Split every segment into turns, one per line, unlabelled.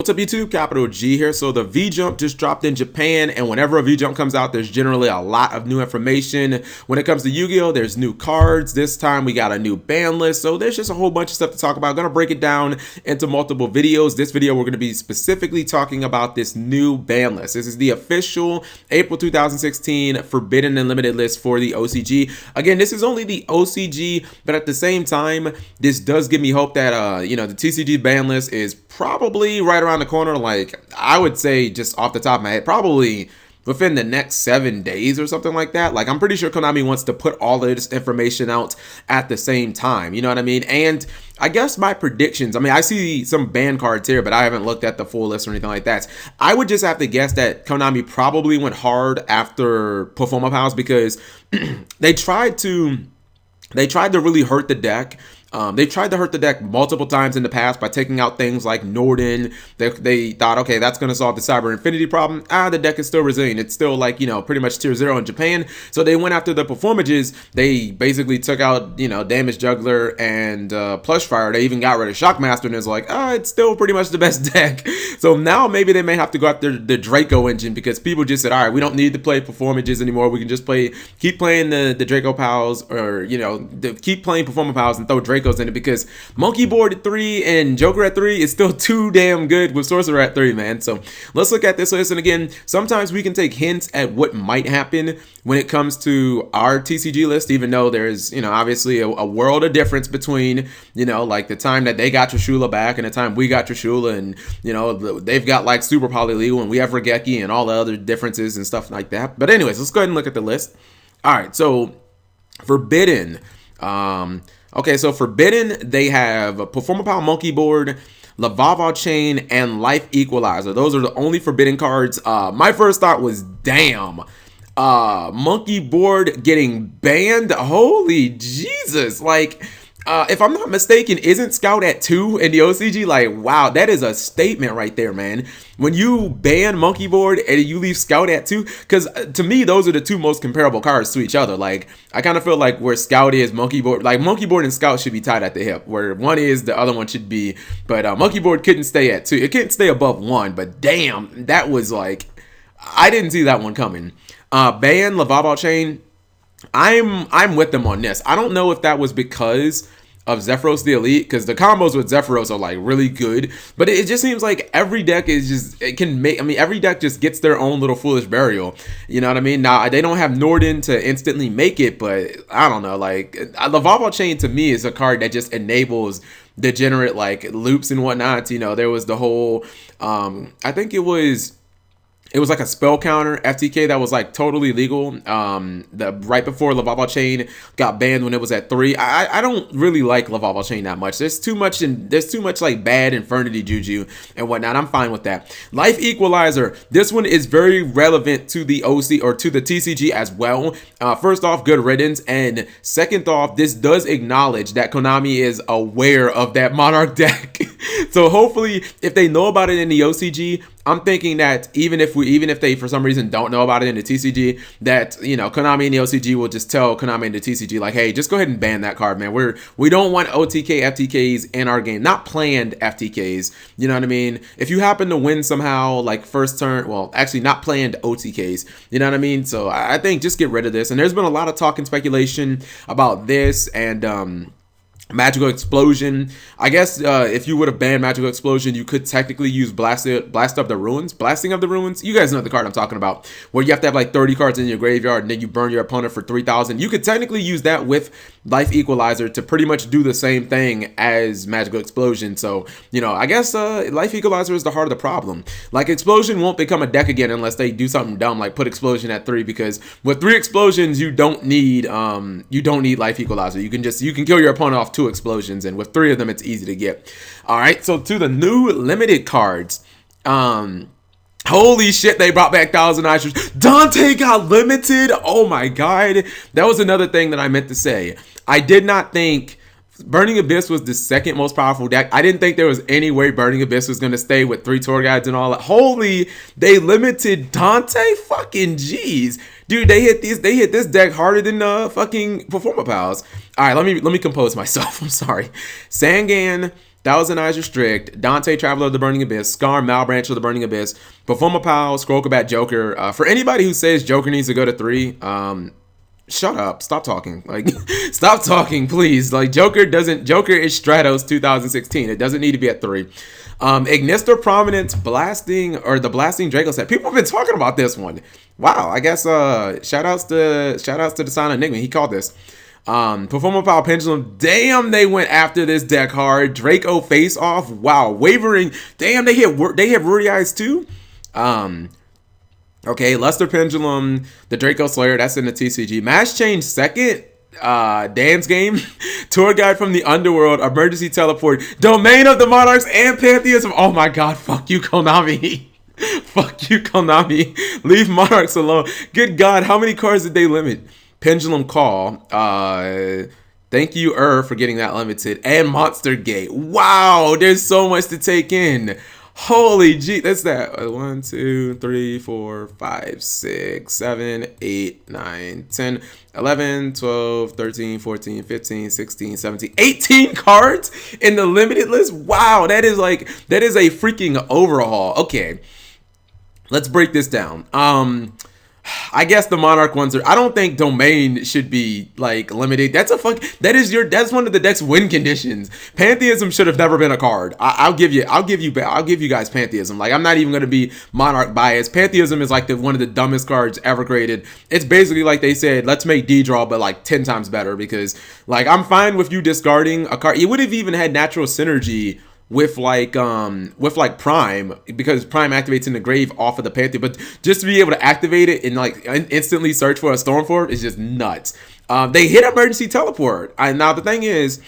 What's up YouTube, Capital G here. So the V-Jump just dropped in Japan, and whenever a V-Jump comes out, there's generally a lot of new information. When it comes to Yu-Gi-Oh, there's new cards. This time we got a new ban list, so there's just a whole bunch of stuff to talk about. I'm gonna break it down into multiple videos. This video, we're gonna be specifically talking about this new ban list. This is the official April 2016 Forbidden and Limited list for the OCG. Again, this is only the OCG, but at the same time, this does give me hope that, the TCG ban list is probably right around the corner. Like, I would say, just off the top of my head, probably within the next 7 days or something like that. Like, I'm pretty sure Konami wants to put all of this information out at the same time, you know what I mean? And I guess my predictions, I mean, I see some ban cards here, but I haven't looked at the full list or anything like that. I would just have to guess that Konami probably went hard after Performa Pals, because they tried to really hurt the deck. They tried to hurt the deck multiple times in the past by taking out things like Norden. They thought, okay, that's going to solve the Cyber Infinity problem. The deck is still resilient. It's still like, pretty much tier 0 in Japan. So they went after the performages. They basically took out, Damage Juggler and Plush Fire. They even got rid of Shockmaster, and it's like, it's still pretty much the best deck. So now maybe they may have to go after the Draco engine, because people just said, all right, we don't need to play performages anymore. We can just keep playing the Draco Pals, or, keep playing Performa Pals and throw Draco in it, because monkeyboard at 3 and Joker at 3 is still too damn good with Sorcerer at 3, man. So let's look at this list. And again, sometimes we can take hints at what might happen when it comes to our TCG list, even though there's, obviously a world of difference between, like the time that they got Trishula back and the time we got Trishula, and, they've got like Super Polylegal and we have Regeki and all the other differences and stuff like that. But anyways, let's go ahead and look at the list. All right, so Forbidden. Okay, so Forbidden, they have Performa Pal Monkeyboard, Lavava Chain, and Life Equalizer. Those are the only Forbidden cards. My first thought was, damn, Monkeyboard getting banned? Holy Jesus. Like, if I'm not mistaken, isn't Scout at 2 in the OCG? Like, wow, that is a statement right there, man. When you ban Monkeyboard and you leave Scout at 2, because to me, those are the two most comparable cards to each other. Like, I kind of feel like where Scout is, Monkeyboard, like Monkeyboard and Scout should be tied at the hip. Where one is, the other one should be. But Monkeyboard couldn't stay at 2. It couldn't stay above 1, but damn, that was like, I didn't see that one coming. Ban Lavava Chain. I'm with them on this. I don't know if that was because of Zephyros the Elite, because the combos with Zephyros are like really good, but it just seems like every deck is just, every deck just gets their own little foolish burial, you know what I mean? Now, they don't have Norden to instantly make it, but I don't know, like, Lavava Chain to me is a card that just enables degenerate like loops and whatnot. There was the whole, I think it was like a spell counter FTK that was like totally legal. Right before Lavava Chain got banned when it was at 3. I don't really like Lavava Chain that much. There's too much like bad Infernity Juju and whatnot. I'm fine with that. Life Equalizer. This one is very relevant to the OC or to the TCG as well. First off, good riddance, and second off, this does acknowledge that Konami is aware of that Monarch deck. So hopefully, if they know about it in the OCG, I'm thinking that even if they for some reason don't know about it in the TCG, that Konami and the OCG will just tell Konami and the TCG like, hey, just go ahead and ban that card, man. We don't want OTK FTKs in our game, not planned FTKs. You know what I mean? If you happen to win somehow, like first turn, well, actually not planned OTKs. You know what I mean? So I think just get rid of this. And there's been a lot of talk and speculation about this and Magical Explosion. I guess if you would have banned Magical Explosion, you could technically use Blasting of the Ruins. You guys know the card I'm talking about, where you have to have like 30 cards in your graveyard and then you burn your opponent for 3,000. You could technically use that with Life Equalizer to pretty much do the same thing as Magical Explosion. So, I guess Life Equalizer is the heart of the problem. Like, Explosion won't become a deck again unless they do something dumb like put Explosion at 3, because with 3 explosions, you don't need Life Equalizer. You can kill your opponent off 2 explosions, and with 3 of them, it's easy to get. All right, so to the new limited cards. Holy shit, they brought back Thousand Eyes. Dante got limited. Oh my god. That was another thing that I meant to say. I did not think Burning Abyss was the second most powerful deck. I didn't think there was any way Burning Abyss was going to stay with 3 tour guides and all that. Holy, they limited Dante? Fucking jeez. Dude, they hit this deck harder than fucking Performa Pals. All right, let me compose myself. I'm sorry. Sangan, Thousand Eyes Restrict, Dante Traveler of the Burning Abyss, Scar Malbranch of the Burning Abyss, Performa Pal, Scroll Combat Joker. For anybody who says Joker needs to go to 3, shut up. Stop talking. Like, stop talking, please. Like, Joker is Stratos 2016. It doesn't need to be at 3. Ignister Prominence Blasting, or the Blasting Draco set. People have been talking about this one. Wow, I guess shout outs to the Silent Enigma. He called this. Performa Power Pendulum. Damn, they went after this deck hard. Draco Face Off. Wow, Wavering. Damn, they have Ruri Eyes too. Okay, Luster Pendulum, the Draco Slayer, that's in the TCG. Mass Change second. Dance Game, Tour Guide from the Underworld, Emergency Teleport, Domain of the Monarchs, and Pantheism. Oh my god, fuck you, Konami. Fuck you, Konami. Leave Monarchs alone. Good god, how many cards did they limit? Pendulum Call. Thank you, for getting that limited. And Monster Gate. Wow, there's so much to take in. Holy gee, that's that. 1, 2, 3, 4, 5, 6, 7, 8, 9, 10, 11, 12, 13, 14, 15, 16, 17, 18 cards in the limited list. Wow, that is a freaking overhaul. Okay, let's break this down. I guess the Monarch ones are. I don't think Domain should be like limited. That's that's one of the deck's win conditions. Pantheism should have never been a card. I'll give you guys Pantheism. Like, I'm not even gonna be Monarch biased. Pantheism is like one of the dumbest cards ever created. It's basically like they said, let's make D-Draw but like 10 times better, because like I'm fine with you discarding a card. You would have even had natural synergy with Prime, because Prime activates in the grave off of the Panther, but just to be able to activate it and like instantly search for a Stormform is just nuts. They hit Emergency Teleport. Now the thing is,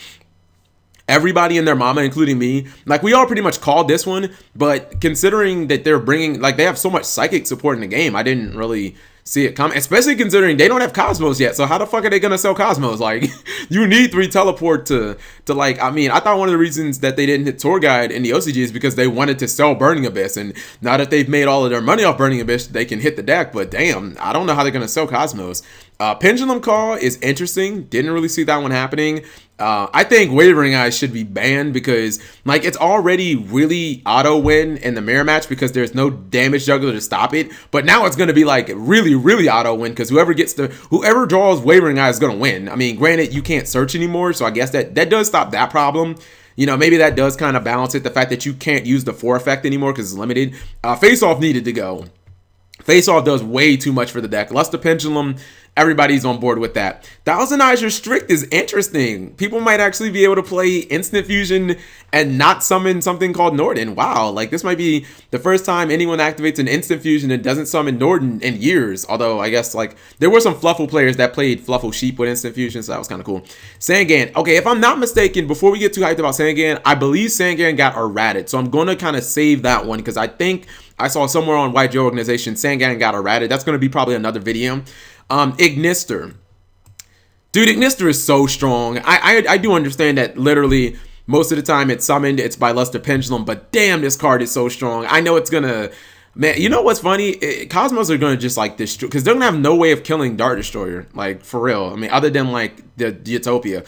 everybody and their mama, including me, like, we all pretty much called this one, but considering that they're bringing, like, they have so much psychic support in the game, I didn't really see it coming, especially considering they don't have Cosmos yet. So how the fuck are they gonna sell Cosmos? Like, you need 3 teleport to like, I mean, I thought one of the reasons that they didn't hit Tour Guide in the OCG is because they wanted to sell Burning Abyss, and now that they've made all of their money off Burning Abyss, they can hit the deck. But damn, I don't know how they're gonna sell Cosmos. Pendulum Call is interesting. Didn't really see that one happening. I think Wavering Eyes should be banned, because like, it's already really auto win in the mirror match because there's no damage juggler to stop it. But now it's going to be like really auto win, because whoever draws Wavering Eyes is going to win. I mean, granted, you can't search anymore, so I guess that does stop that problem. You know, maybe that does kind of balance it, the fact that you can't use the 4 effect anymore because it's limited. Face Off needed to go. Face Off does way too much for the deck. Luster Pendulum, everybody's on board with that. Thousand Eyes Restrict is interesting. People might actually be able to play Instant Fusion and not summon something called Norden. Wow, like, this might be the first time anyone activates an Instant Fusion and doesn't summon Norden in years. Although, I guess, like, there were some Fluffle players that played Fluffle Sheep with Instant Fusion, so that was kind of cool. Sangan. Okay, if I'm not mistaken, before we get too hyped about Sangan, I believe Sangan got errated. So I'm going to kind of save that one, because I think I saw somewhere on White Joe Organization Sangan got errated. That's going to be probably another video. Ignister. Dude, Ignister is so strong. I do understand that literally most of the time it's summoned, it's by Luster Pendulum, but damn, this card is so strong. I know it's gonna, man, you know what's funny? Cosmos are gonna just like destroy, because they're gonna have no way of killing Dart Destroyer, like, for real. I mean, other than like the Utopia.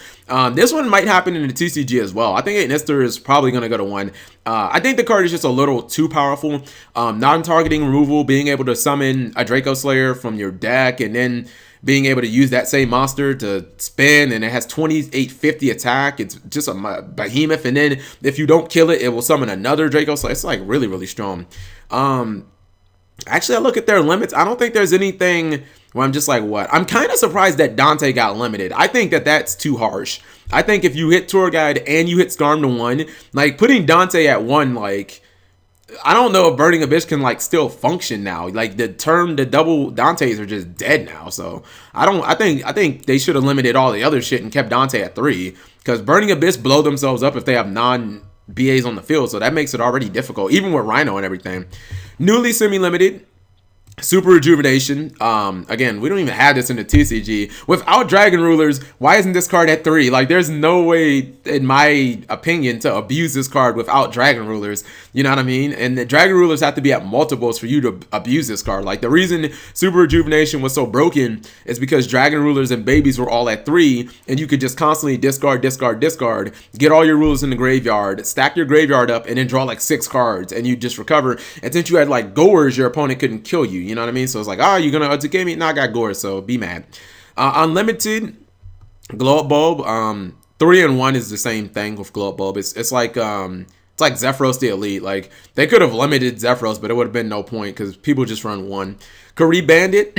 This one might happen in the TCG as well. I think Ignister is probably gonna go to 1. I think the card is just a little too powerful. Non-targeting removal, being able to summon a Draco Slayer from your deck, and then being able to use that same monster to spin, and it has 2850 attack. It's just a behemoth, and then if you don't kill it, it will summon another Draco Slayer. It's like really strong. Actually, I look at their limits. I don't think there's anything where I'm just like, what? I'm kind of surprised that Dante got limited. I think that that's too harsh. I think if you hit Tour Guide and you hit Scarm to 1, like, putting Dante at 1, like, I don't know if Burning Abyss can like still function now. Like, the double Dantes are just dead now. So I think they should have limited all the other shit and kept Dante at 3, because Burning Abyss blow themselves up if they have non-BAs on the field. So that makes it already difficult, even with Rhino and everything. Newly semi-limited. Super Rejuvenation. Again, we don't even have this in the TCG. Without Dragon Rulers, why isn't this card at 3? Like, there's no way, in my opinion, to abuse this card without Dragon Rulers. You know what I mean? And the Dragon Rulers have to be at multiples for you to abuse this card. Like, the reason Super Rejuvenation was so broken is because Dragon Rulers and Babies were all at 3, and you could just constantly discard, get all your rulers in the graveyard, stack your graveyard up, and then draw like 6 cards, and you just recover. And since you had like Goers, your opponent couldn't kill you. You know what I mean? So it's like, oh, you're gonna UTK me? No, I got Gore, so be mad. Unlimited Glow Up Bulb. 3 and 1 is the same thing with Glow Up Bulb. It's like Zephyros the Elite. Like, they could have limited Zephyros, but it would have been no point because people just run 1. Kari Bandit.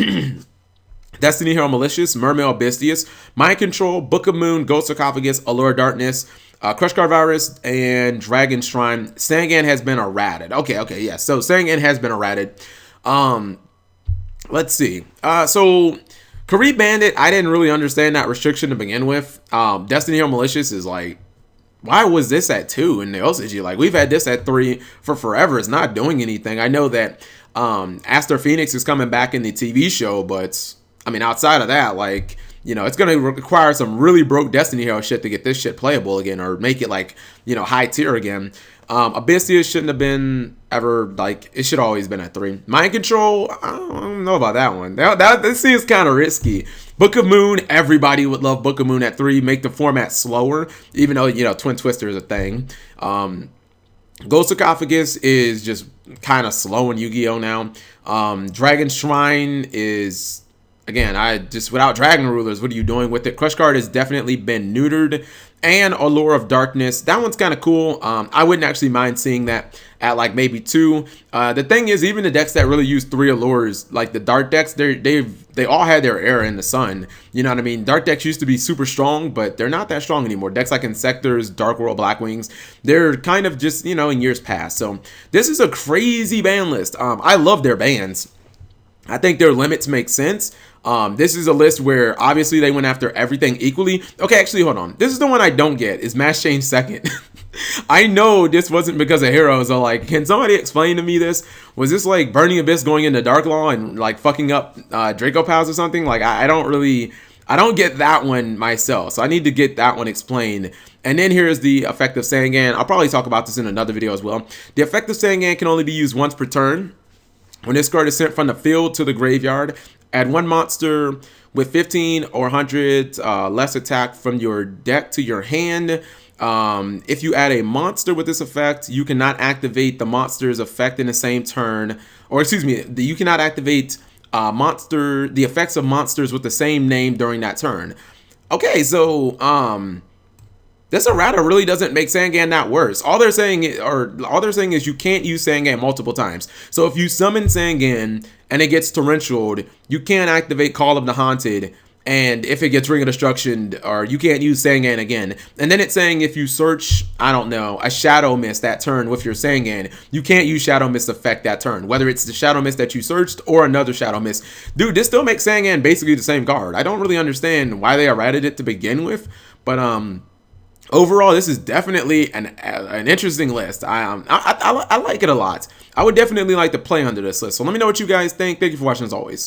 Destiny Hero Malicious, Mermail Bistius, Mind Control, Book of Moon, Ghost Sarcophagus, Allure Darkness, Crush Card Virus, and Dragon Shrine. Sangan has been errated. Okay, yeah. So Sangan has been errated. Let's see. So Kari Bandit, I didn't really understand that restriction to begin with. Destiny Hero Malicious is like, why was this at 2 in the OCG? Like, we've had this at 3 for forever. It's not doing anything. I know that Aster Phoenix is coming back in the TV show, but I mean, outside of that, like, you know, it's going to require some really broke Destiny Hero shit to get this shit playable again, or make it like, you know, high tier again. Abyssia shouldn't have been ever, like, it should have always been at 3. Mind Control, I don't know about that one. This seems kind of risky. Book of Moon, everybody would love Book of Moon at 3, make the format slower, even though, you know, Twin Twister is a thing. Ghost Sarcophagus is just kind of slow in Yu-Gi-Oh! Now. Dragon Shrine is, again, without Dragon Rulers, what are you doing with it? Crush Card has definitely been neutered. And Allure of Darkness, that one's kind of cool. I wouldn't actually mind seeing that at like maybe 2. The thing is, even the decks that really use 3 Allures, like the Dark decks, they all had their era in the sun. You know what I mean? Dark decks used to be super strong, but they're not that strong anymore. Decks like Insectors, Dark World, Blackwings, they're kind of just, you know, in years past. So this is a crazy ban list. I love their bans. I think their limits make sense. This is a list where obviously they went after everything equally. Okay, actually, hold on. This is the one I don't get, is Mass Change second. I know this wasn't because of heroes. So, like, can somebody explain to me this? Was this like Burning Abyss going into Dark Law and like fucking up Draco Pals or something? Like, I don't get that one myself. So I need to get that one explained. And then here's the effect of Sangan. I'll probably talk about this in another video as well. The effect of Sangan can only be used once per turn. When this card is sent from the field to the graveyard, add 1 monster with 15 or 100 less attack from your deck to your hand. If you add a monster with this effect, you cannot activate the monster's effect in the same turn. Or excuse me, you cannot activate the effects of monsters with the same name during that turn. Okay, so this errata really doesn't make Sangan that worse. All they're saying is you can't use Sangan multiple times. So if you summon Sangan and it gets torrentialed, you can't activate Call of the Haunted. And if it gets Ring of Destruction, or you can't use Sangan again. And then it's saying if you search, I don't know, a Shadow Mist that turn with your Sangan, you can't use Shadow Mist effect that turn, whether it's the Shadow Mist that you searched or another Shadow Mist. Dude, this still makes Sangan basically the same card. I don't really understand why they errated it to begin with, but overall, this is definitely an interesting list. I like it a lot. I would definitely like to play under this list. So let me know what you guys think. Thank you for watching as always.